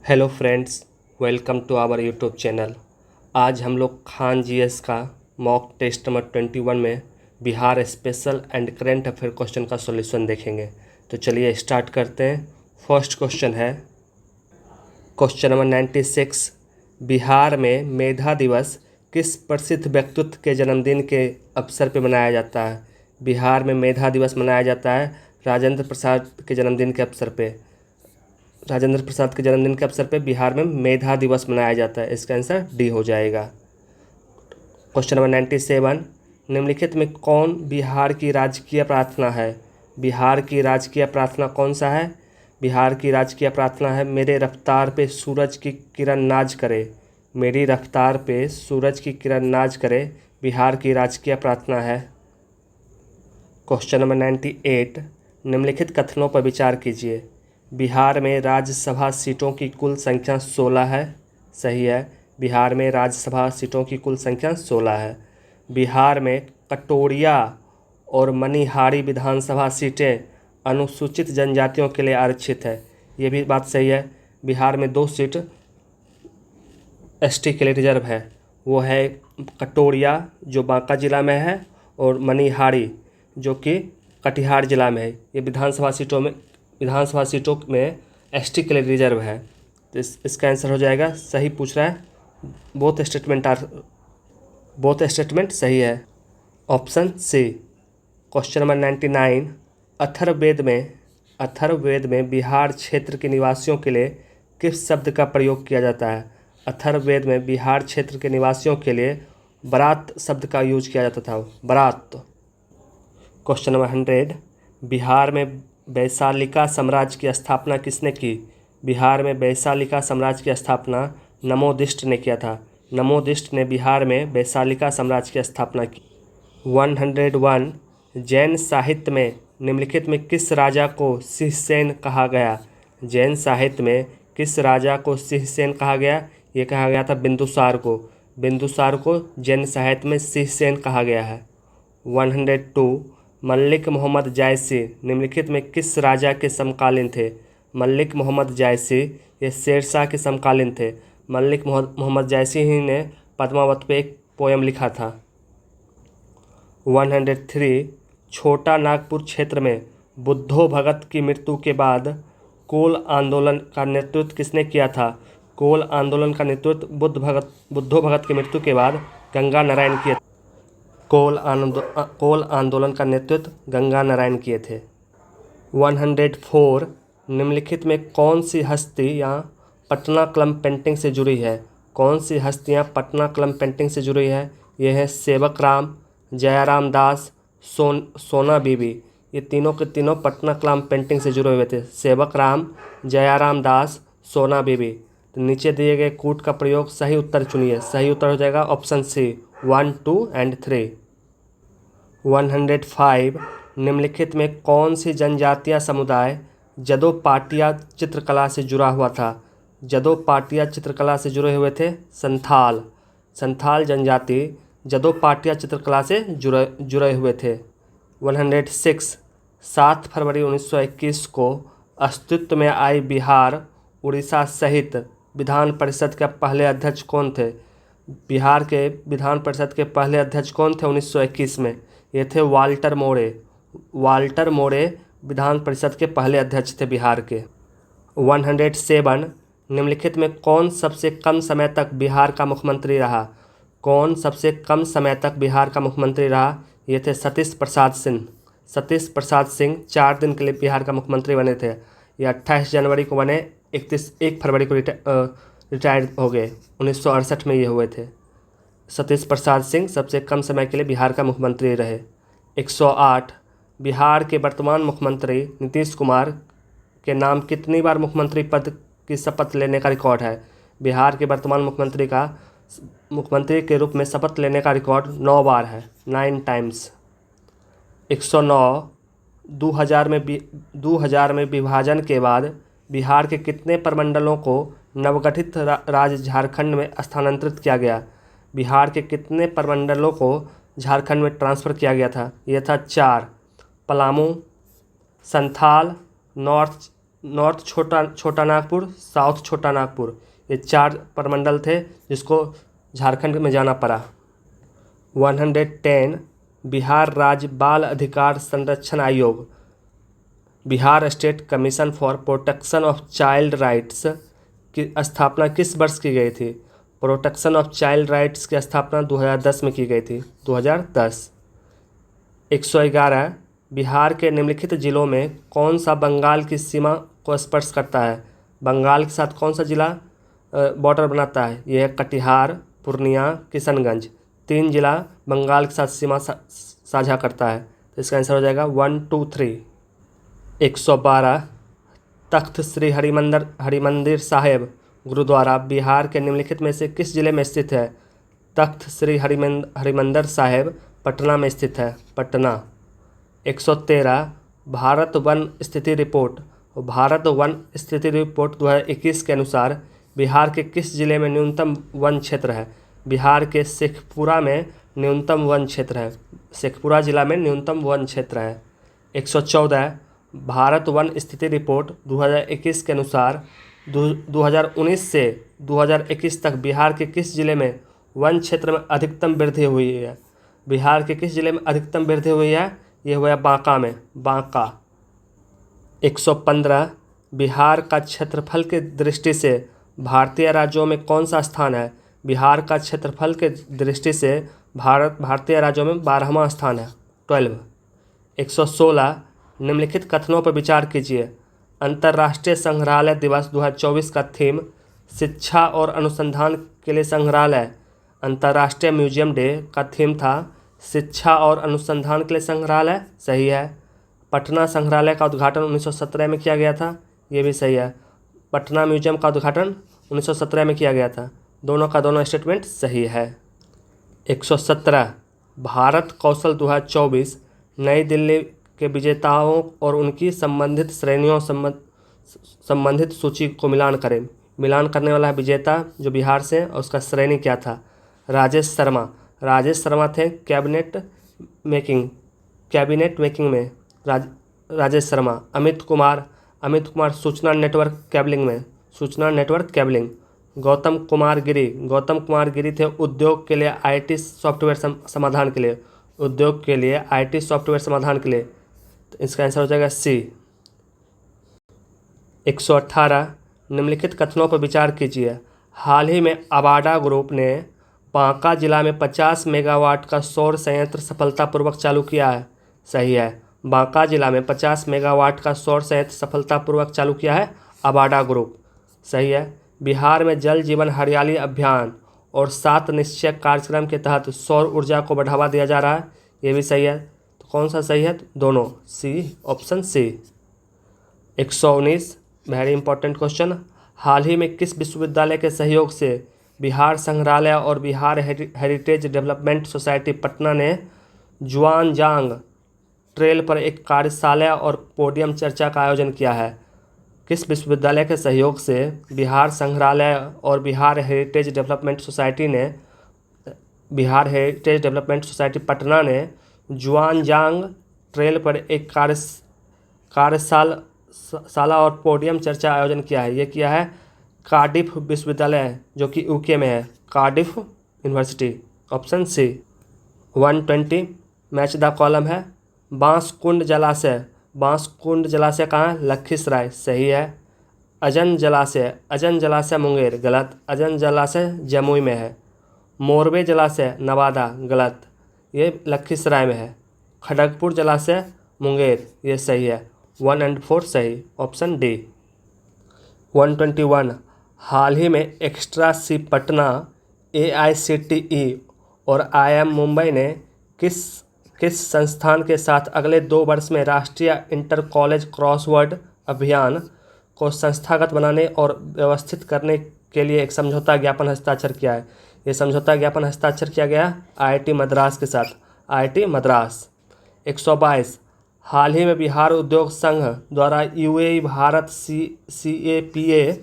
Hello friends, welcome to our YouTube channel. आज हम लोग खान जीएस का मॉक टेस्ट नंबर 21 में Bihar special and current affair question का सॉल्यूशन देखेंगे। तो चलिए स्टार्ट करते हैं। फर्स्ट क्वेश्चन है क्वेश्चन नंबर 96। बिहार में मेधा दिवस किस प्रसिद्ध व्यक्तित्व के जन्मदिन के अवसर पर मनाया जाता है? बिहार में मेधा दिवस मनाया जाता है राजेंद्र प्रसाद के जन्मदिन के अवसर पे। राजेंद्र प्रसाद के जन्मदिन के अवसर पर बिहार में मेधा दिवस मनाया जाता है। इसका आंसर डी हो जाएगा। Question number 97। निम्नलिखित में कौन बिहार की राजकीय प्रार्थना है? बिहार की राजकीय प्रार्थना कौन सा है? बिहार की राजकीय प्रार्थना है मेरे रफ्तार पे सूरज की किरण नाज करे। मेरी रफ्तार पे सूरज की किरण नाज करे बिहार की राजकीय प्रार्थना है। Question number 98। निम्नलिखित कथनों पर विचार कीजिए। बिहार में राज्यसभा सीटों की कुल संख्या 16 है। सही है, बिहार में राज्यसभा सीटों की कुल संख्या 16 है। बिहार में कटोरिया और मनिहारी विधानसभा सीटें अनुसूचित जनजातियों के लिए आरक्षित है। ये भी बात सही है। बिहार में 2 सीट एसटी के लिए रिजर्व है। वो है कटोरिया जो बांका जिला में है और मनिहारी जो कि कटिहार जिला में है। ये विधानसभा सीटों में एसटी के लिए रिजर्व है। तो इसका आंसर हो जाएगा, सही पूछ रहा है, बोथ स्टेटमेंट सही है, option C. Question number 99। Atharvaveda में बिहार क्षेत्र के निवासियों के लिए किस शब्द का प्रयोग किया जाता है? अथर्ववेद में बिहार क्षेत्र के निवासियों के लिए बरात शब्द का यूज किया जाता था, बरात। Question number 100। बिहार में वैशालिका साम्राज्य की स्थापना किसने की? बिहार में वैशालिका साम्राज्य की स्थापना नमोदिष्ट ने किया था। नमोदिष्ट ने बिहार में वैशालिका साम्राज्य की स्थापना की। 101। जैन साहित्य में निम्नलिखित में किस राजा को सिंहसेन कहा गया? जैन साहित्य में किस राजा को सिंहसेन कहा गया? ये कहा गया था बिंदुसार को। बिंदुसार को जैन साहित्य में सिंहसेन कहा गया है। 102। मल्लिक मोहम्मद जायसी निम्नलिखित में किस राजा के समकालीन थे? मल्लिक मोहम्मद जायसी ये शेरशाह के समकालीन थे। मल्लिक मोहम्मद जायसी ही ने पद्मावत पे एक पोयम लिखा था। 103। छोटा नागपुर क्षेत्र में बुद्धो भगत की मृत्यु के बाद कोल आंदोलन का नेतृत्व किसने किया था? कोल आंदोलन का नेतृत्व बुद्धो भगत की मृत्यु के बाद गंगा नारायण किए। कोल आंदोलन का नेतृत्व गंगा नारायण किए थे। 104। निम्नलिखित में कौन सी हस्तियाँ पटना क्लम पेंटिंग से जुड़ी है? कौन सी हस्तियाँ पटना क्लम पेंटिंग से जुड़ी है? ये है सेवक राम, जयाराम दास, सोना बीबी। ये तीनों के तीनों पटना क्लम पेंटिंग से जुड़े हुए थे। सेवक राम, जयाराम दास, सोना बीबी। तो नीचे दिए गए कूट का प्रयोग सही उत्तर चुनिए। सही उत्तर हो जाएगा ऑप्शन सी 1, 2 और 3। 105। निम्नलिखित में कौन सी जनजातीय समुदाय जदो पाटिया चित्रकला से जुड़ा हुआ था? जदो पाटिया चित्रकला से जुड़े हुए थे संथाल जनजाति जदो पाटिया चित्रकला से जुड़े हुए थे। 106। 7 फरवरी 1921 को अस्तित्व में आई बिहार उड़ीसा सहित विधान परिषद के पहले अध्यक्ष कौन थे? बिहार के विधान परिषद के पहले अध्यक्ष कौन थे 1921 में? ये थे वाल्टर मोरे विधान परिषद के पहले अध्यक्ष थे बिहार के। 107। निम्नलिखित में कौन सबसे कम समय तक बिहार का मुख्यमंत्री रहा? कौन सबसे कम समय तक बिहार का मुख्यमंत्री रहा? ये थे सतीश प्रसाद सिंह 4 दिन के लिए बिहार का मुख्यमंत्री बने थे। ये 28 जनवरी को बने, 1 फरवरी को रिटायर्ड हो गए। 1968 में ये हुए थे। सतीश प्रसाद सिंह सबसे कम समय के लिए बिहार का मुख्यमंत्री रहे। 108। बिहार के वर्तमान मुख्यमंत्री नीतीश कुमार के नाम कितनी बार मुख्यमंत्री पद की शपथ लेने का रिकॉर्ड है? बिहार के वर्तमान मुख्यमंत्री के रूप में शपथ लेने का रिकॉर्ड 9 बार है, 9 टाइम्स। 109। 2000 में विभाजन के बाद बिहार के कितने प्रमंडलों को नवगठित राज्य झारखंड में स्थानांतरित किया गया? बिहार के कितने प्रमंडलों को झारखंड में ट्रांसफ़र किया गया था? यह था 4। पलामू, संथाल, नॉर्थ नॉर्थ छोटा नागपुर, साउथ छोटा नागपुर, ये 4 प्रमंडल थे जिसको झारखंड में जाना पड़ा। 110 बिहार राज्य बाल अधिकार संरक्षण आयोग, Bihar state commission for protection of child rights की स्थापना किस वर्ष की गई थी? प्रोटेक्शन ऑफ चाइल्ड राइट्स की स्थापना 2010 में की गई थी, 2010। 111 बिहार के निम्नलिखित जिलों में कौन सा बंगाल की सीमा को स्पर्श करता है? बंगाल के साथ कौन सा जिला बॉर्डर बनाता है? यह है कटिहार, पूर्णिया, किशनगंज। 3 जिला बंगाल के साथ सीमा साझा करता है, तो इसका आंसर हो जाएगा 1, 2, 3। 112 तख्त श्री हरिमंदिर साहिब गुरुद्वारा बिहार के निम्नलिखित में से किस जिले में स्थित है? तख्त श्री हरिमंदिर साहिब पटना में स्थित है, पटना। 113 भारत वन स्थिति रिपोर्ट 2021 के अनुसार बिहार के किस जिले में न्यूनतम वन क्षेत्र है? बिहार के शेखपुरा में न्यूनतम वन क्षेत्र है, शेखपुरा जिला में न्यूनतम वन क्षेत्र है। 114 भारत वन स्थिति रिपोर्ट 2021 के अनुसार 2019 से 2021 तक बिहार के किस जिले में वन क्षेत्र में अधिकतम वृद्धि हुई है? बिहार के किस जिले में अधिकतम वृद्धि हुई है? ये हुआ बांका में, बांका। 115 बिहार का क्षेत्रफल के दृष्टि से भारतीय राज्यों में कौन सा स्थान है? बिहार का क्षेत्रफल के दृष्टि से भारतीय राज्यों में 12वां स्थान है, 12। 116 निम्नलिखित कथनों पर विचार कीजिए। अंतर्राष्ट्रीय संग्रहालय दिवस 2024 का थीम शिक्षा और अनुसंधान के लिए संग्रहालय। अंतर्राष्ट्रीय म्यूजियम डे का थीम था शिक्षा और अनुसंधान के लिए संग्रहालय, सही है। पटना संग्रहालय का उद्घाटन 1917 में किया गया था, ये भी सही है। पटना म्यूजियम का उद्घाटन 1917 में किया गया था, दोनों का दोनों स्टेटमेंट सही है। 117 भारत कौशल 2024 नई दिल्ली के विजेताओं और उनकी संबंधित श्रेणियों संबंधित सूची को मिलान करें। मिलान करने वाला है विजेता जो बिहार से, और उसका श्रेणी क्या था? राजेश शर्मा थे कैबिनेट मेकिंग में राजेश शर्मा। अमित कुमार सूचना नेटवर्क केबलिंग। गौतम कुमार गिरी थे उद्योग के लिए आईटी सॉफ्टवेयर समाधान के लिए, तो इसका आंसर हो जाएगा सी। 118 निम्नलिखित कथनों पर विचार कीजिए। हाल ही में अबाडा ग्रुप ने बांका जिला में 50 मेगावाट का सौर संयंत्र सफलतापूर्वक चालू किया है, सही है। बांका जिला में 50 मेगावाट का सौर संयंत्र सफलतापूर्वक चालू किया है अबाडा ग्रुप, सही है। बिहार में जल जीवन हरियाली अभियान और 7 निश्चय कार्यक्रम के तहत सौर ऊर्जा को बढ़ावा दिया जा रहा है, ये भी सही है। तो कौन सा सही है? दोनों, C, option C. 119 very important question. हाल ही में किस विश्वविद्यालय के सहयोग से बिहार संग्रहालय और Bihar heritage development society Patna ने जुआनजांग ट्रेल पर एक कार्यशाला और पोडियम चर्चा का आयोजन किया है? किस विश्वविद्यालय के सहयोग से बिहार संग्रहालय और Bihar heritage development society Patna ने जुआनजांग ट्रेल पर एक कार्यशाला और पोडियम चर्चा आयोजन किया है? ये किया है कार्डिफ विश्वविद्यालय जो कि यूके में है, Cardiff University, option C. 120 match the column है। बांसकुंड जलाशय कहाँ है? लखीसराय, सही है। अजन जलाशय मुंगेर, गलत। अजन जलाशय जमुई में है। मोरबे जलाशय नवादा, गलत, ये लखीसराय में है। खड़गपुर जलाशय मुंगेर, ये सही है। 1 और 4 सही, ऑप्शन डी। 121 हाल ही में एक्स्ट्रा सी पटना, AICTE और IIM मुंबई ने किस संस्थान के साथ अगले 2 वर्ष में राष्ट्रीय इंटर कॉलेज क्रॉसवर्ड अभियान को संस्थागत बनाने और व्यवस्थित करने के लिए एक समझौता ज्ञापन हस्ताक्षर किया है? ये समझौता ज्ञापन हस्ताक्षर किया गया IIT मद्रास के साथ, IIT मद्रास। 122 हाल ही में बिहार उद्योग संघ द्वारा UAE भारत CAPA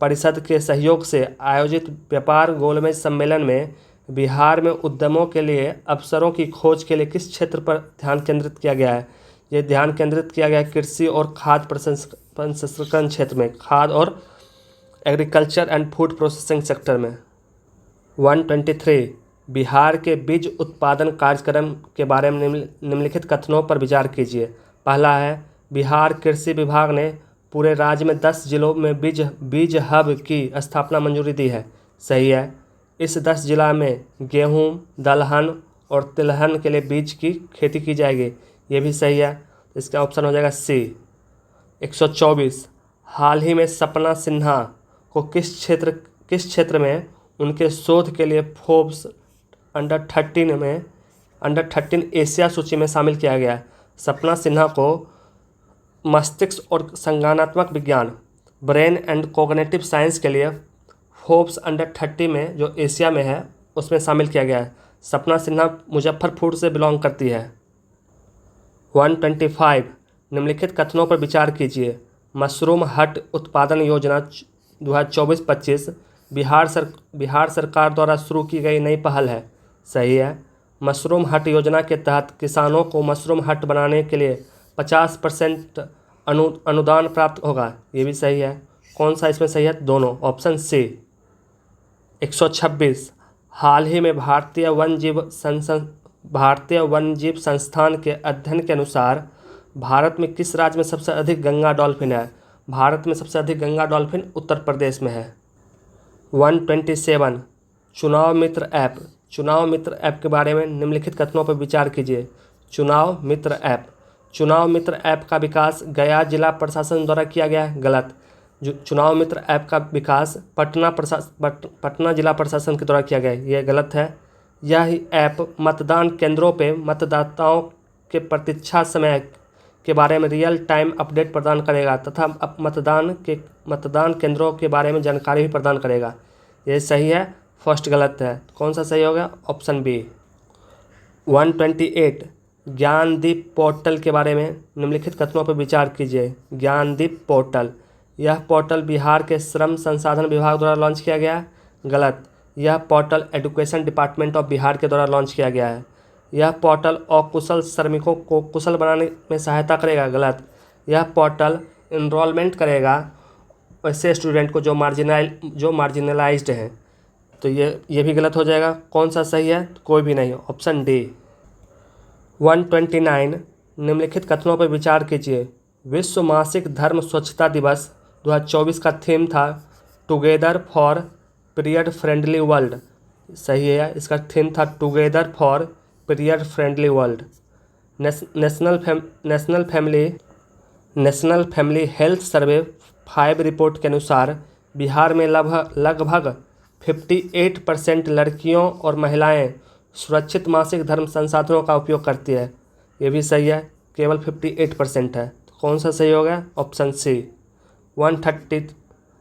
परिषद के सहयोग से आयोजित व्यापार गोलमेज सम्मेलन में बिहार में उद्यमों के लिए अवसरों की खोज के लिए किस क्षेत्र पर ध्यान केंद्रित किया गया है? ये ध्यान केंद्रित किया गया कृषि और खाद्य प्रसंस्करण क्षेत्र में, खाद्य और agriculture and food processing sector में। 123 बिहार के बीज उत्पादन कार्यक्रम के बारे में निम्नलिखित कथनों पर विचार कीजिए। पहला है, बिहार कृषि विभाग ने पूरे राज्य में 10 जिलों में बीज हब की स्थापना मंजूरी दी है। सही है। इस 10 जिला में गेहूँ, दलहन और तिलहन के लिए बीज की खेती की जाएगी। ये भी सही है। इसका ऑप्शन हो जाएगा सी। 124 हाल ही में सपना सिन्हा को किस क्षेत्र में उनके शोध के लिए फोर्ब्स अंडर 13 एशिया सूची में शामिल किया गया है। सपना सिन्हा को मस्तिष्क और संज्ञानात्मक विज्ञान, ब्रेन एंड कॉग्निटिव साइंस के लिए फोर्ब्स अंडर 30 में, जो एशिया में है, उसमें शामिल किया गया है। सपना सिन्हा मुजफ्फरपुर से बिलोंग करती है। 125 निम्नलिखित कथनों पर विचार कीजिए। मशरूम हट उत्पादन योजना 2024-25 बिहार सरकार द्वारा शुरू की गई नई पहल है। सही है। मशरूम हट योजना के तहत किसानों को मशरूम हट बनाने के लिए 50% अनुदान प्राप्त होगा। ये भी सही है। कौन सा इसमें सही है? दोनों, ऑप्शन सी। 126 हाल ही में भारतीय वन्यजीव संस्थान के अध्ययन के अनुसार भारत में किस राज्य में सबसे अधिक गंगा डॉल्फिन है? भारत में सबसे अधिक गंगा डॉल्फिन उत्तर प्रदेश में है। 127 चुनाव मित्र ऐप के बारे में निम्नलिखित कथनों पर विचार कीजिए। चुनाव मित्र ऐप का विकास गया जिला प्रशासन द्वारा किया गया है। गलत। चुनाव मित्र ऐप का विकास पटना जिला प्रशासन के द्वारा किया गया है। यह गलत है। यह ऐप मतदान केंद्रों पे मतदाताओं के प्रतीक्षा समय के बारे में रियल टाइम अपडेट प्रदान करेगा तथा मतदान केंद्रों के बारे में जानकारी भी प्रदान करेगा। यह सही है। फर्स्ट गलत है। कौन सा सही होगा? Option B. 128 ज्ञानदीप पोर्टल के बारे में निम्नलिखित कथनों पर विचार कीजिए। ज्ञानदीप पोर्टल, यह पोर्टल बिहार के श्रम संसाधन विभाग द्वारा लॉन्च किया गया है। गलत। यह portal education department of Bihar के द्वारा लॉन्च किया गया है। यह पोर्टल अकुशल श्रमिकों को कुशल बनाने में सहायता करेगा। गलत। यह पोर्टल इनरोलमेंट करेगा ऐसे स्टूडेंट को जो मार्जिनलाइज्ड हैं। तो ये भी गलत हो जाएगा। कौन सा सही है? कोई भी नहीं। Option D. 129 निम्नलिखित कथनों पर विचार कीजिए। विश्व मासिक धर्म स्वच्छता दिवस 2024 का थीम था together for period friendly world. सही है। इसका थीम था together for period friendly world. National family health survey 5 report के अनुसार बिहार में लगभग 58% लड़कियों और महिलाएं सुरक्षित मासिक धर्म संसाधनों का उपयोग करती है। ये भी सही है। केवल 58% है। तो कौन सा सही होगा? Option C. 130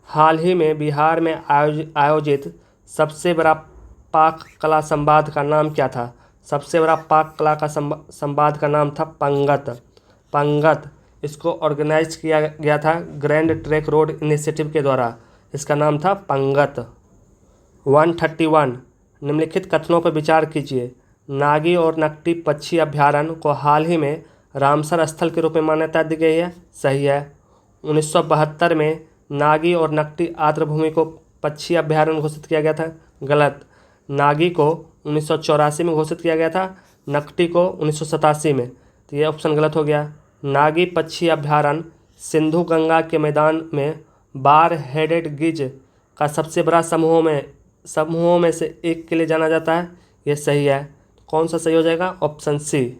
हाल ही में बिहार में आयोजित सबसे बड़ा पाक कला संवाद का नाम क्या था? सबसे बड़ा पाक कला का संवाद का नाम था पंगत। इसको ऑर्गेनाइज किया गया था ग्रैंड ट्रैक रोड इनिशिएटिव के द्वारा। इसका नाम था पंगत। 131 निम्नलिखित कथनों पर विचार कीजिए। नागी और नकटी पक्षी अभ्यारण्य को हाल ही में रामसर स्थल के रूप में मान्यता दी गई है। सही है। 1972 में नागी और नकटी आर्द्रभूमि को पक्षी अभ्यारण्य घोषित किया गया था। गलत। नागी को 1984 में घोषित किया गया था, नकटी को 1987 में। तो ये ऑप्शन गलत हो गया। नागी पक्षी अभ्यारण्य सिंधु गंगा के मैदान में बार हेडेड गिज का सबसे बड़ा समूहों में से एक के लिए जाना जाता है। ये सही है। कौन सा सही हो जाएगा? ऑप्शन सी।